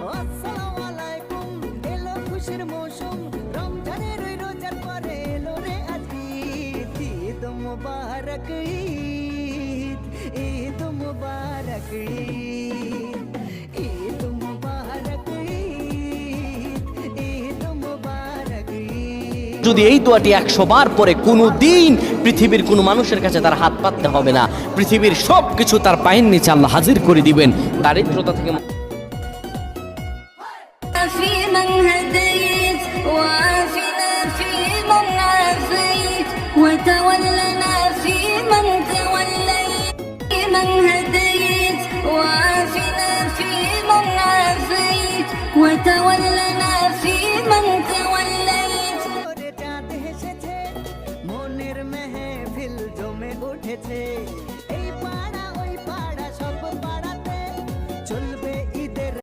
আসসালামু আলাইকুম, এলো খুশির মৌসুম, রমজানের ওই রোজার পরে এলো রে আজ ঈদ। ঈদ মুবারক ঈদ, ঈদ মুবারক ঈদ, ঈদ মুবারক ঈদ, ঈদ মুবারক ঈদ। যদি এই দোয়াটি 100 বার পরে কোনো দিন পৃথিবীর কোনো মানুষের কাছে তার হাত পাততে হবে না, পৃথিবীর সব কিছু তার পায়ের নিচে আল্লাহ হাজির করে দিবেন। দারিদ্রতা থেকে في من هديت وعافنا في من عافيت وتولنا في من توليت في من هديت وعافنا في من عافيت وتولنا في من توليت চাঁদ হেসেছে, মনের মেহফিল জমে উঠেছে।